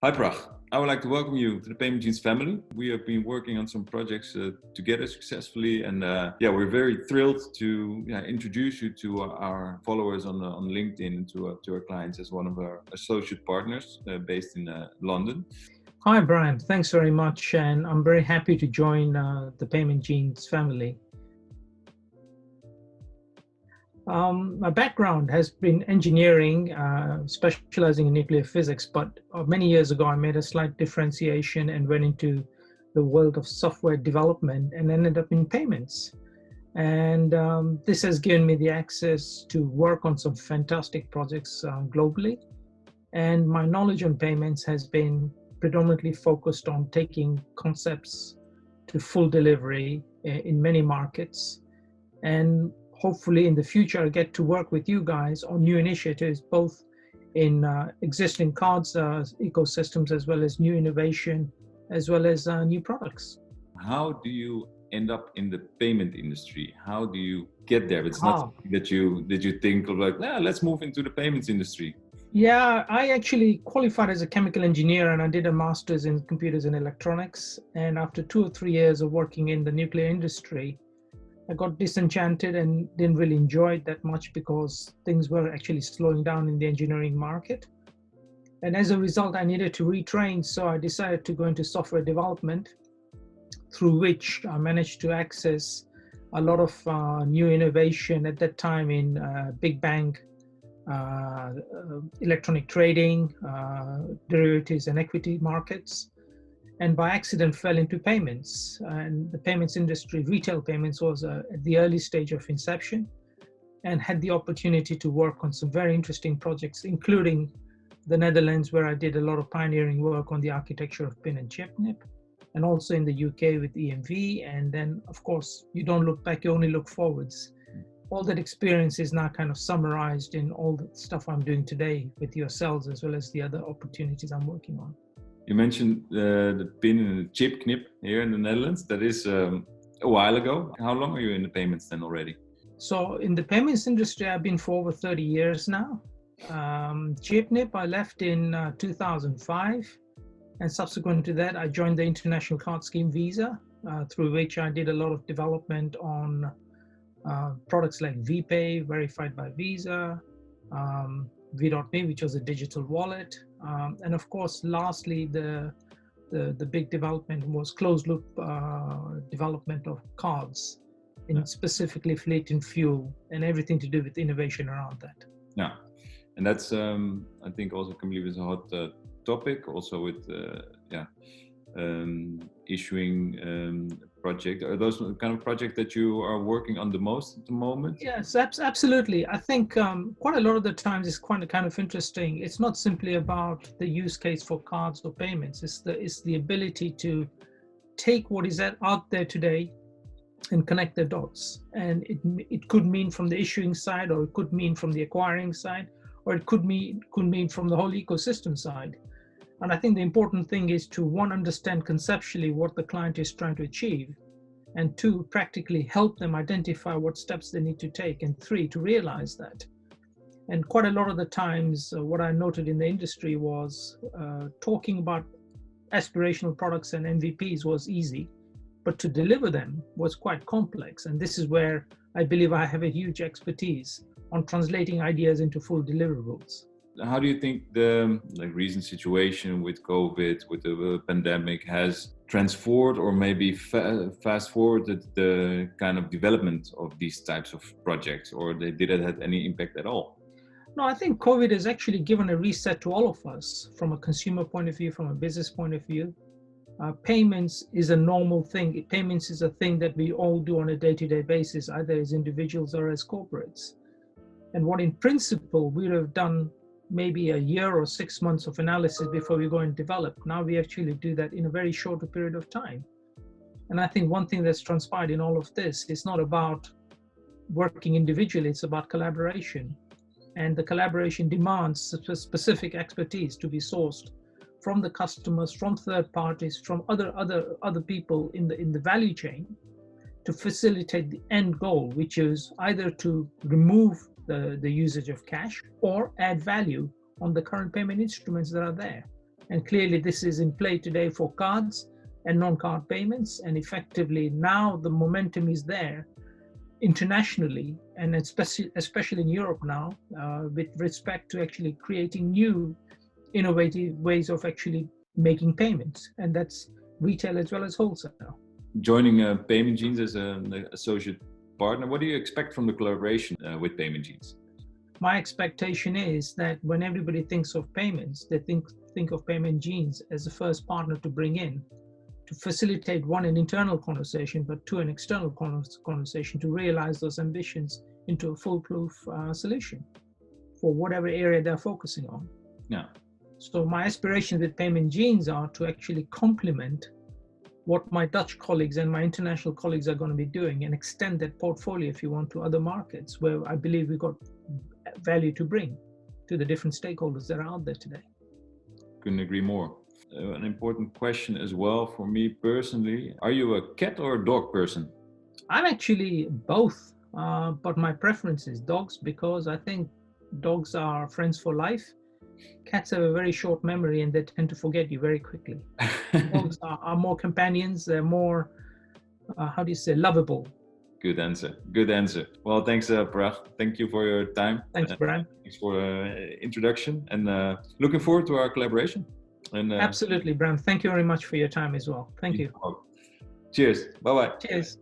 Hi Parag, I would like to welcome you to the Payment Genes family. We have been working on some projects together successfully, and we're very thrilled to introduce you to our followers on LinkedIn and to our clients as one of our associate partners based in London. Hi Brian, thanks very much, and I'm very happy to join the Payment Genes family. My background has been engineering, specializing in nuclear physics, but many years ago I made a slight differentiation and went into the world of software development and ended up in payments. And this has given me the access to work on some fantastic projects globally. And my knowledge on payments has been predominantly focused on taking concepts to full delivery in many markets. And hopefully in the future, I get to work with you guys on new initiatives, both in existing cards ecosystems, as well as new innovation, as well as new products. How do you end up in the payment industry? How do you get there? It's not something that you think of like, let's move into the payments industry. Yeah, I actually qualified as a chemical engineer and I did a master's in computers and electronics. And after 2 or 3 years of working in the nuclear industry, I got disenchanted and didn't really enjoy it that much because things were actually slowing down in the engineering market. And as a result, I needed to retrain. So I decided to go into software development, through which I managed to access a lot of new innovation at that time in big bang, electronic trading, derivatives and equity markets. And by accident fell into payments. And the payments industry, retail payments, was at the early stage of inception, and had the opportunity to work on some very interesting projects, including the Netherlands, where I did a lot of pioneering work on the architecture of pin and chip NIP, and also in the UK with EMV. And then, of course, you don't look back, you only look forwards. All that experience is now kind of summarized in all the stuff I'm doing today with yourselves, as well as the other opportunities I'm working on. You mentioned the pin and the chip knip here in the Netherlands. That is a while ago. How long are you in the payments then already? So in the payments industry, I've been for over 30 years now. Chip nip, I left in 2005. And subsequent to that, I joined the international card scheme Visa, through which I did a lot of development on products like VPay, verified by Visa, V.me, which was a digital wallet. And of course, lastly, the big development was closed loop development of cards, in specifically fleet and fuel, and everything to do with innovation around that. Yeah, and that's I think also can believe is a hot topic, also with issuing project. Are those kind of projects that you are working on the most at the moment? Yes, absolutely. I think quite a lot of the times it's quite kind of interesting. It's not simply about the use case for cards or payments. It's the ability to take what is out there today and connect the dots. And it could mean from the issuing side, or it could mean from the acquiring side, or it could mean from the whole ecosystem side. And I think the important thing is to, one, understand conceptually what the client is trying to achieve, and two, practically help them identify what steps they need to take, and three, to realize that. And quite a lot of the times, what I noted in the industry was talking about aspirational products and MVPs was easy, but to deliver them was quite complex. And this is where I believe I have a huge expertise on translating ideas into full deliverables. How do you think the recent situation with COVID, with the pandemic, has transformed or maybe fast forwarded the kind of development of these types of projects, or did it have any impact at all? No, I think COVID has actually given a reset to all of us from a consumer point of view, from a business point of view. Payments is a normal thing. Payments is a thing that we all do on a day-to-day basis, either as individuals or as corporates. And what in principle we would have done maybe a year or 6 months of analysis before we go and develop, now we actually do that in a very shorter period of time. And I think one thing that's transpired in all of this is not about working individually, it's about collaboration. And the collaboration demands specific expertise to be sourced from the customers, from third parties, from other people in the value chain, to facilitate the end goal, which is either to remove the usage of cash or add value on the current payment instruments that are there. And clearly this is in play today for cards and non-card payments. And effectively now the momentum is there internationally, and especially in Europe now, with respect to actually creating new innovative ways of actually making payments. And that's retail as well as wholesale. Joining Payment Genes as an associate partner, what do you expect from the collaboration with Payment Genes? My expectation is that when everybody thinks of payments, they think of Payment Genes as the first partner to bring in, to facilitate one, an internal conversation, but two, an external conversation to realize those ambitions into a foolproof solution for whatever area they're focusing on. Yeah. So my aspirations with Payment Genes are to actually complement what my Dutch colleagues and my international colleagues are going to be doing, and extend that portfolio, if you want, to other markets where I believe we've got value to bring to the different stakeholders that are out there today. Couldn't agree more. An important question as well for me personally. Are you a cat or a dog person? I'm actually both, but my preference is dogs, because I think dogs are friends for life. Cats have a very short memory and they tend to forget you very quickly. Dogs are more companions, they're more, lovable. Good answer. Good answer. Well, thanks, Parag. Thank you for your time. Thanks, Brian. Thanks for introduction, and looking forward to our collaboration. And absolutely, Brian. Thank you very much for your time as well. Thank you. Cheers. Bye-bye. Cheers.